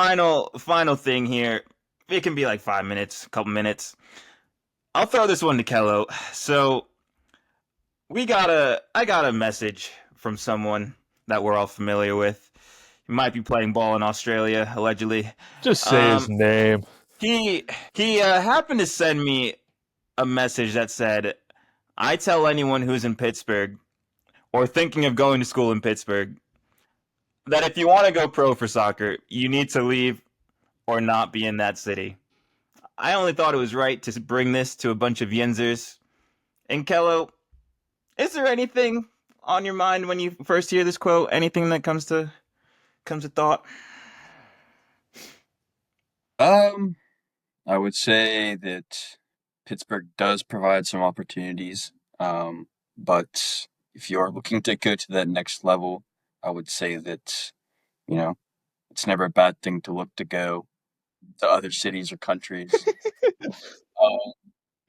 final thing here. It can be like 5 minutes, a couple minutes. I'll throw this one to Kello. So I got a message from someone that we're all familiar with. He might be playing ball in Australia, allegedly. Just say his Um, name. he happened to send me a message that said, "I tell anyone who's in Pittsburgh or thinking of going to school in Pittsburgh that if you want to go pro for soccer, you need to leave or not be in that city." I only thought it was right to bring this to a bunch of Yinzers. And Kello, is there anything on your mind when you first hear this quote? Anything that comes to thought? Um, I would say that Pittsburgh does provide some opportunities. But if you're looking to go to that next level, I would say that, you know, it's never a bad thing to look to go to other cities or countries. Um,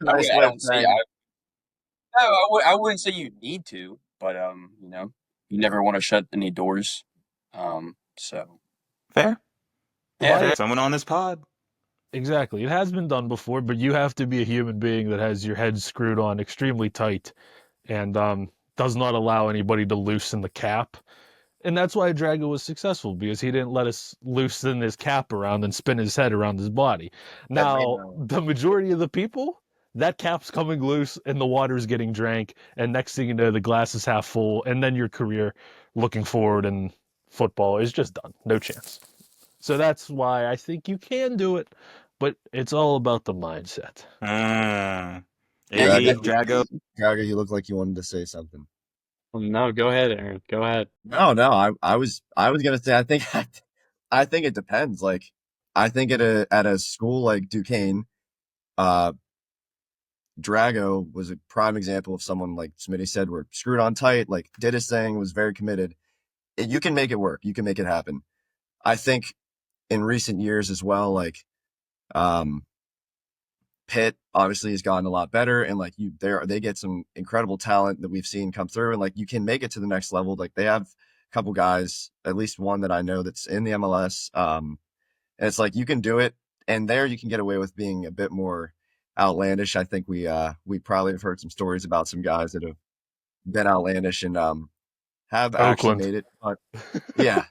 Nice I way of don't say saying. I wouldn't say you need to, but you never want to shut any doors. So Fair. yeah, Well, Someone on this pod. exactly. It has been done before, but you have to be a human being that has your head screwed on extremely tight and does not allow anybody to loosen the cap. And that's why Drago was successful, because he didn't let us loosen his cap around and spin his head around his body. Now, the majority of the people, that cap's coming loose and the water's getting drank, and next thing you know, the glass is half full, and then your career looking forward in football is just done. No chance. So that's why I think you can do it, but it's all about the mindset. Iggy, Drago, Drago. Drago, you look like you wanted to say something. No, go ahead, Aaron. Go ahead. No. I was gonna say I think it depends. Like I think at a school like Duquesne, uh, Drago was a prime example of someone like Smitty said, were screwed on tight, like did his thing, was very committed. You can make it work. You can make it happen. I think in recent years as well, like um, Pitt obviously has gotten a lot better, and like they get some incredible talent that we've seen come through, and like you can make it to the next level. Like they have a couple guys, at least one that I know that's in the MLS, and it's like you can do it, and there you can get away with being a bit more outlandish. I think we probably have heard some stories about some guys that have been outlandish and have actually Oakland. made it. But yeah,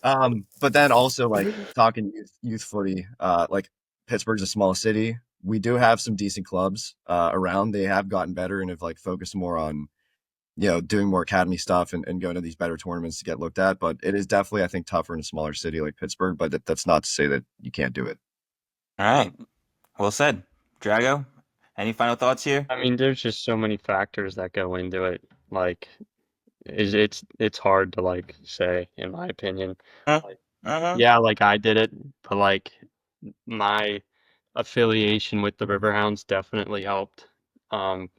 but then also like talking youth footy, like Pittsburgh's a small city. We do have some decent clubs around. They have gotten better and have like focused more on doing more academy stuff and going to these better tournaments to get looked at. But it is definitely, I think, tougher in a smaller city like Pittsburgh. But that's not to say that you can't do it. All right. Well said. Drago, any final thoughts here? I mean, there's just so many factors that go into it. Like, it's hard to like say, in my opinion. Uh Like, huh. yeah, like I did it, but like my affiliation with the Riverhounds definitely helped. Um,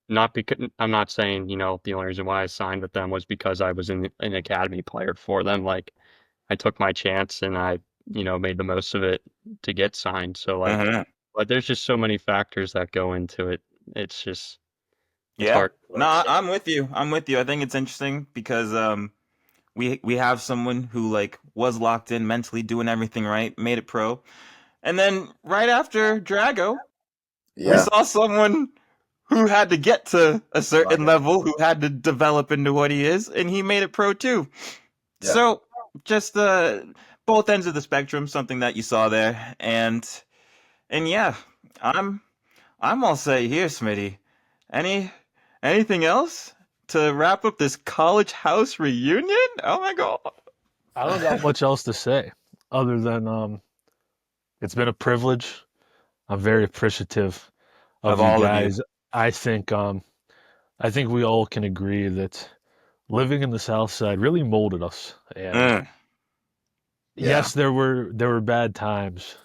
not because I'm not saying, the only reason why I signed with them was because I was an academy player for them. Like I took my chance and I, made the most of it to get signed. So like, Uh-huh. but there's just so many factors that go into it. It's Yeah. hard. No, I'm with you. I'm with you. I think it's interesting because we have someone who like was locked in mentally, doing everything right, made it pro, and then right after Drago, we Yeah, saw someone who had to get to a certain level, who had to develop into what he is, and he made it pro too. yeah. So just both ends of the spectrum, something that you saw there, and yeah, I'm I'm all set here, Smitty. Any anything else to wrap up this college house reunion? Oh my god. I don't got much else to say other than it's been a privilege. I'm very appreciative Of of you all of you. guys. I think I think we all can agree that living in the South Side really molded us. And Mm. Yeah. yes, there were bad times,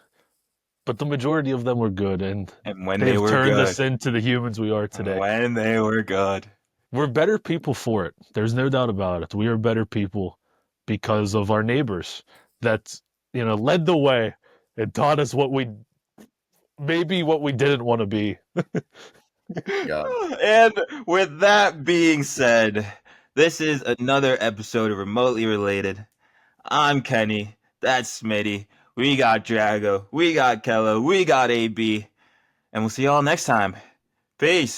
but the majority of them were good, and And when they they've were turned good. us into the humans we are today. When they were good. We're better people for it. There's no doubt about it. We are better people because of our neighbors that, led the way and taught us what we didn't want to be. Yeah. And with that being said, this is another episode of Remotely Related. I'm Kenny. That's Smitty. We got Drago. We got Kello. We got AB. And we'll see y'all next time. Peace.